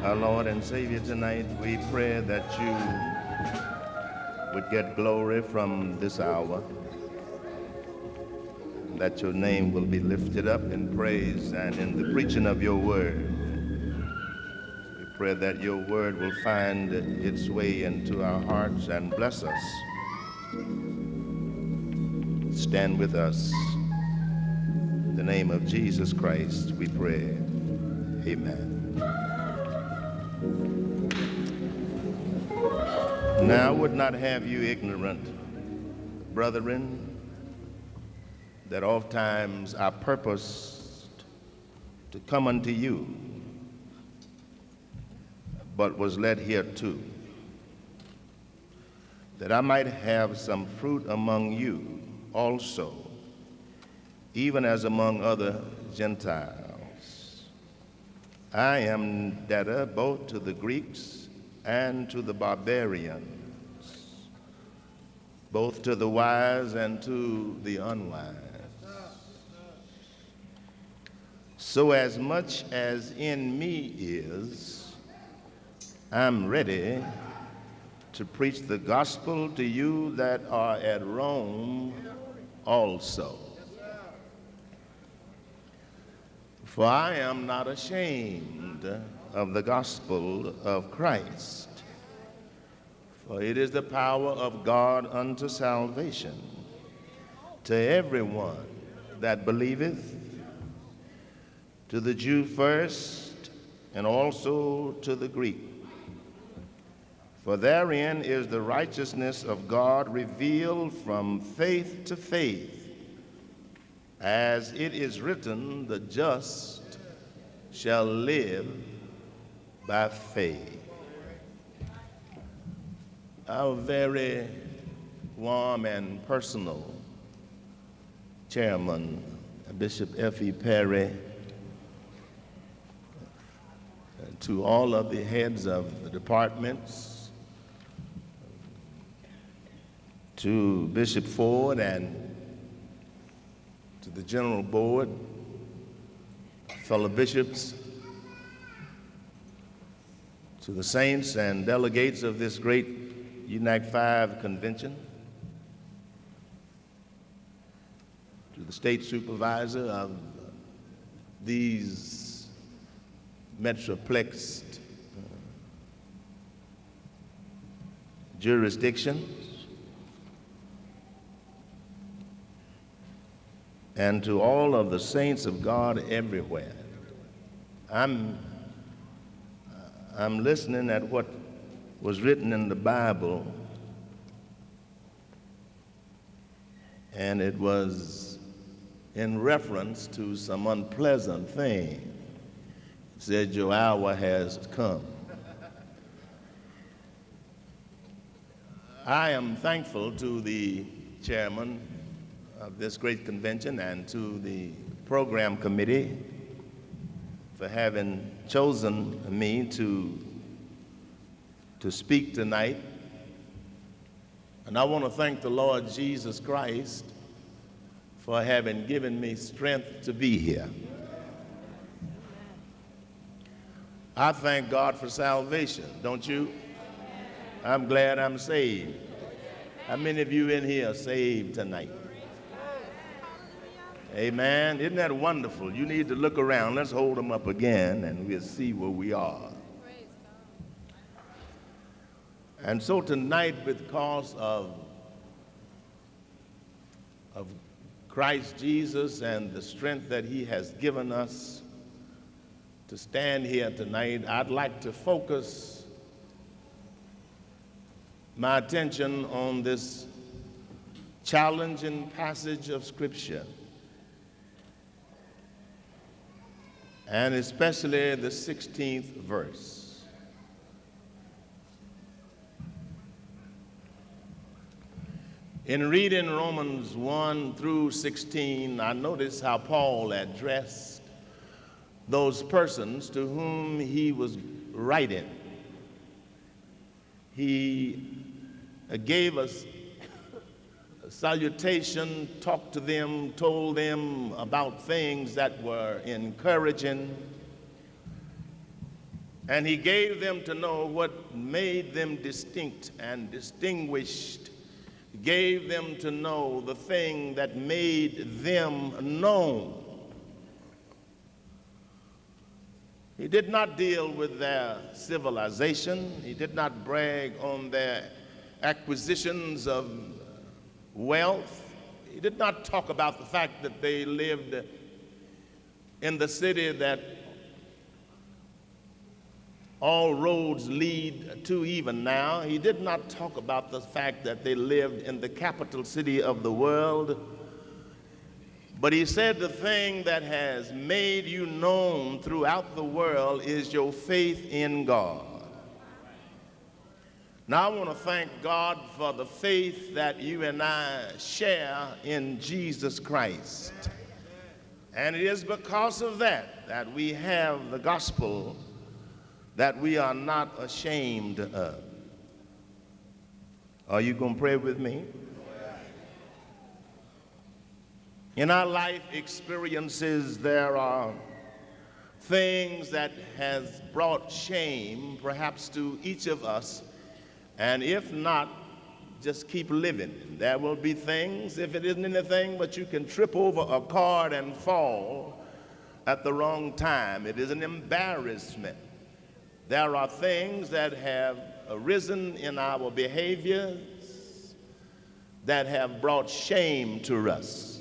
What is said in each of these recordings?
Our Lord and Savior, tonight we pray that you would get glory from this hour, that your name will be lifted up in praise and in the preaching of your word. We pray that your word will find its way into our hearts and bless us. Stand with us. In the name of Jesus Christ, we pray. Amen. Now, I would not have you ignorant, brethren, that oftentimes I purposed to come unto you, but was led hereto, that I might have some fruit among you also, even as among other Gentiles. I am debtor both to the Greeks and to the barbarians, both to the wise and to the unwise. So as much as in me is, I'm ready to preach the gospel to you that are at Rome also. For I am not ashamed of the gospel of Christ, for it is the power of God unto salvation to everyone that believeth, to the Jew first, and also to the Greek. For therein is the righteousness of God revealed from faith to faith, as it is written, the just shall live by faith. Our very warm and personal chairman, Bishop F.E. Perry, to all of the heads of the departments, to Bishop Ford and to the General Board, fellow bishops, to the saints and delegates of this great UNAC-5 convention, to the state supervisor of these metroplexed jurisdictions, and to all of the saints of God everywhere. I'm listening at what was written in the Bible, and it was in reference to some unpleasant thing. It said, your hour has come. I am thankful to the chairman of this great convention and to the program committee for having chosen me to speak tonight. And I want to thank the Lord Jesus Christ for having given me strength to be here. I thank God for salvation, don't you? I'm glad I'm saved. How many of you in here are saved tonight? Amen. Isn't that wonderful? You need to look around. Let's hold them up again and we'll see where we are. And so tonight, because of Christ Jesus and the strength that he has given us to stand here tonight, I'd like to focus my attention on this challenging passage of Scripture, and especially the 16th verse. In reading Romans 1 through 16, I noticed how Paul addressed those persons to whom he was writing. He gave us a salutation, talked to them, told them about things that were encouraging, And he gave them to know what made them distinct and distinguished, gave them to know the thing that made them known. He did not deal with their civilization. He did not brag on their acquisitions of wealth. He did not talk about the fact that they lived in the city that all roads lead to even now. He did not talk about the fact that they lived in the capital city of the world. But he said the thing that has made you known throughout the world is your faith in God. Now I want to thank God for the faith that you and I share in Jesus Christ. And it is because of that that we have the gospel that we are not ashamed of. Are you going to pray with me? In our life experiences, there are things that has brought shame perhaps to each of us, and if not, just keep living. There will be things, if it isn't anything, but you can trip over a card and fall at the wrong time. It is an embarrassment. There are things that have arisen in our behaviors that have brought shame to us.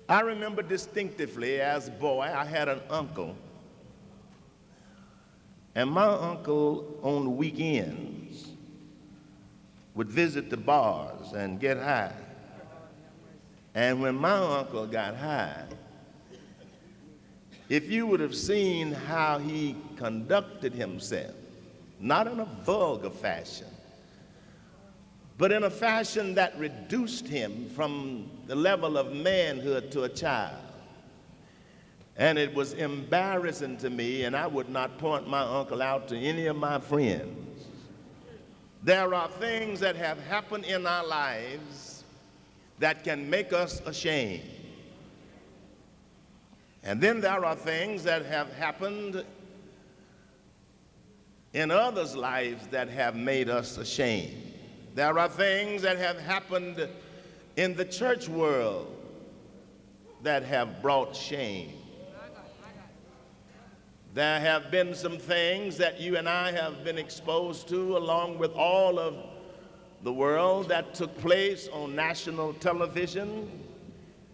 I remember distinctively as a boy, I had an uncle. And my uncle on the weekends would visit the bars and get high. And when my uncle got high, if you would have seen how he conducted himself, not in a vulgar fashion, but in a fashion that reduced him from the level of manhood to a child. And it was embarrassing to me, and I would not point my uncle out to any of my friends. There are things that have happened in our lives that can make us ashamed. And then there are things that have happened in others' lives that have made us ashamed. There are things that have happened in the church world that have brought shame. There have been some things that you and I have been exposed to, along with all of the world, that took place on national television.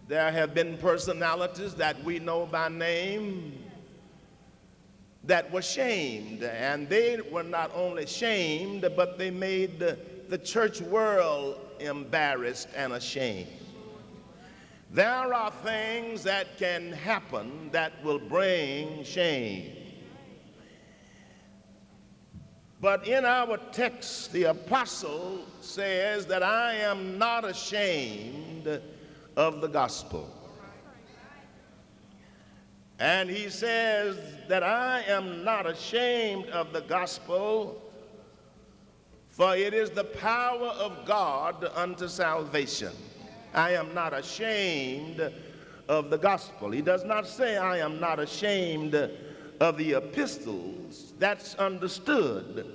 There have been personalities that we know by name that were shamed, and they were not only shamed, but they made the church world embarrassed and ashamed. There are things that can happen that will bring shame. But in our text, the apostle says that I am not ashamed of the gospel. And he says that I am not ashamed of the gospel, for it is the power of God unto salvation. I am not ashamed of the gospel. He does not say I am not ashamed of the epistles. That's understood.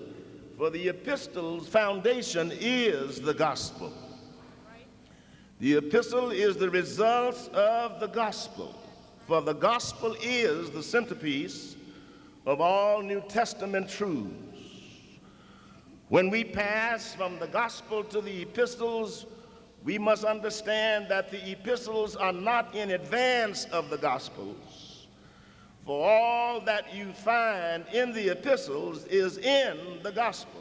For the epistles' foundation is the gospel. The epistle is the result of the gospel. For the gospel is the centerpiece of all New Testament truths. When we pass from the gospel to the epistles, we must understand that the epistles are not in advance of the gospels. For all that you find in the epistles is in the gospel.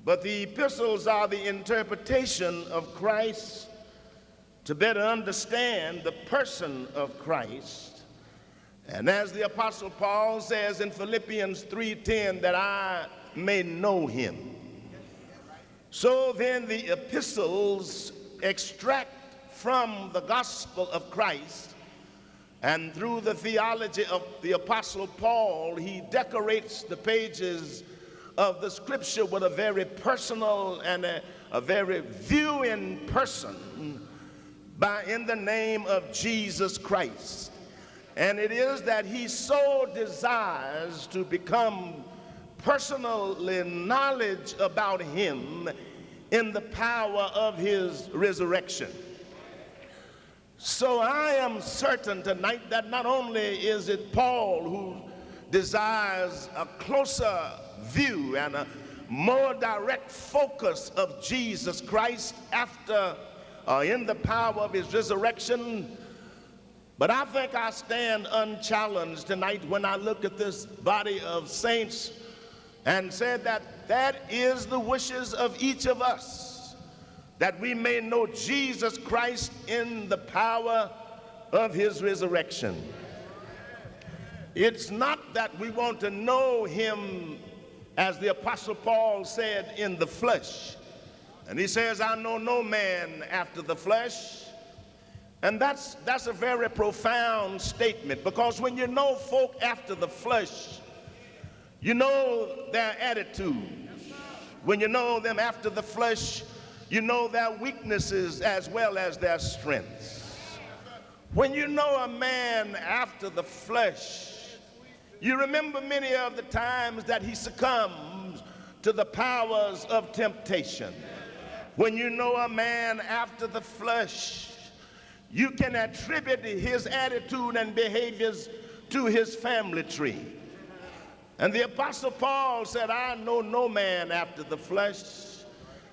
But the epistles are the interpretation of Christ to better understand the person of Christ. And as the Apostle Paul says in Philippians 3:10, that I may know him. So then the epistles extract from the gospel of Christ, and through the theology of the Apostle Paul, he decorates the pages of the scripture with a very personal and a very viewing person in the name of Jesus Christ. And it is that he so desires to become personally knowledge about him in the power of his resurrection. So I am certain tonight that not only is it Paul who desires a closer view and a more direct focus of Jesus Christ after in the power of his resurrection, but I think I stand unchallenged tonight when I look at this body of saints and say that that is the wishes of each of us, that we may know Jesus Christ in the power of his resurrection. It's not that we want to know him, as the Apostle Paul said, in the flesh. And he says, I know no man after the flesh. And that's a very profound statement, because when you know folk after the flesh, you know their attitudes. When you know them after the flesh, you know their weaknesses as well as their strengths. When you know a man after the flesh, you remember many of the times that he succumbs to the powers of temptation. When you know a man after the flesh, you can attribute his attitude and behaviors to his family tree. And the Apostle Paul said, I know no man after the flesh.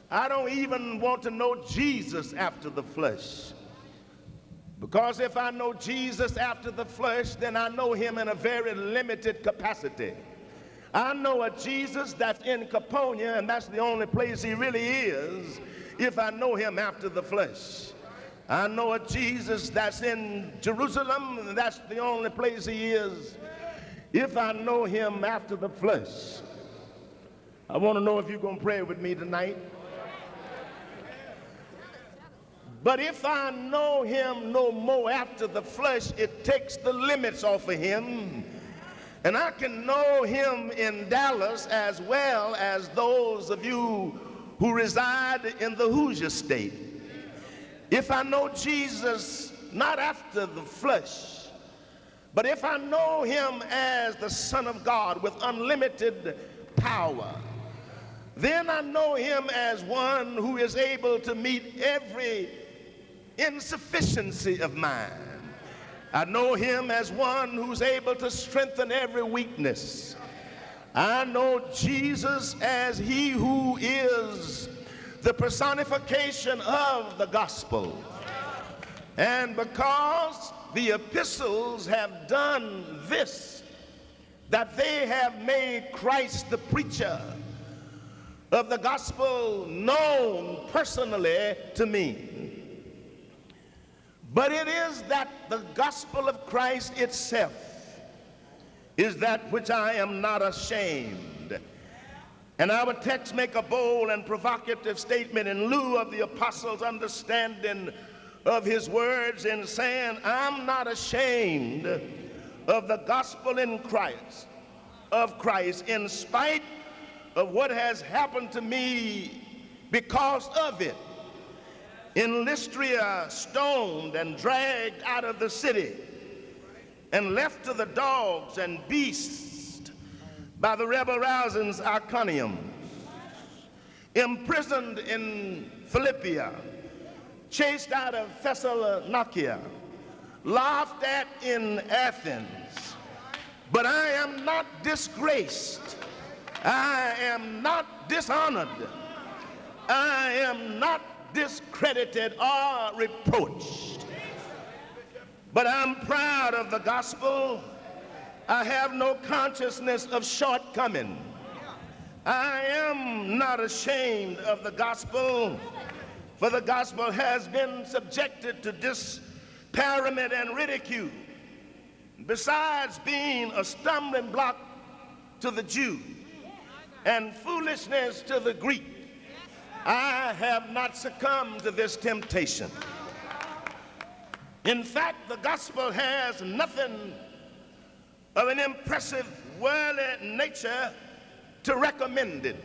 I don't even want to know Jesus after the flesh. Because if I know Jesus after the flesh, then I know him in a very limited capacity. I know a Jesus that's in Caponia, and that's the only place he really is, if I know him after the flesh. I know a Jesus that's in Jerusalem, and that's the only place he is, if I know him after the flesh. I want to know if you're going to pray with me tonight. But if I know him no more after the flesh, it takes the limits off of him. And I can know him in Dallas as well as those of you who reside in the Hoosier state. If I know Jesus not after the flesh, but if I know him as the Son of God with unlimited power, then I know him as one who is able to meet every insufficiency of mine. I know him as one who's able to strengthen every weakness. I know Jesus as he who is the personification of the gospel. And because the epistles have done this, that they have made Christ the preacher of the gospel known personally to me. But it is that the gospel of Christ itself is that which I am not ashamed. And our text make a bold and provocative statement in lieu of the apostles' understanding of his words in saying, I'm not ashamed of the gospel in Christ, of Christ, in spite of what has happened to me because of it. In Lystra, stoned and dragged out of the city and left to the dogs and beasts by the rebel-rousing Iconium, imprisoned in Philippia, chased out of Thessalonica, laughed at in Athens. But I am not disgraced. I am not dishonored. I am not discredited or reproached. But I'm proud of the gospel. I have no consciousness of shortcoming. I am not ashamed of the gospel, for the gospel has been subjected to disparagement and ridicule. Besides being a stumbling block to the Jew and foolishness to the Greek, I have not succumbed to this temptation. In fact, the gospel has nothing of an impressive worldly nature to recommend it.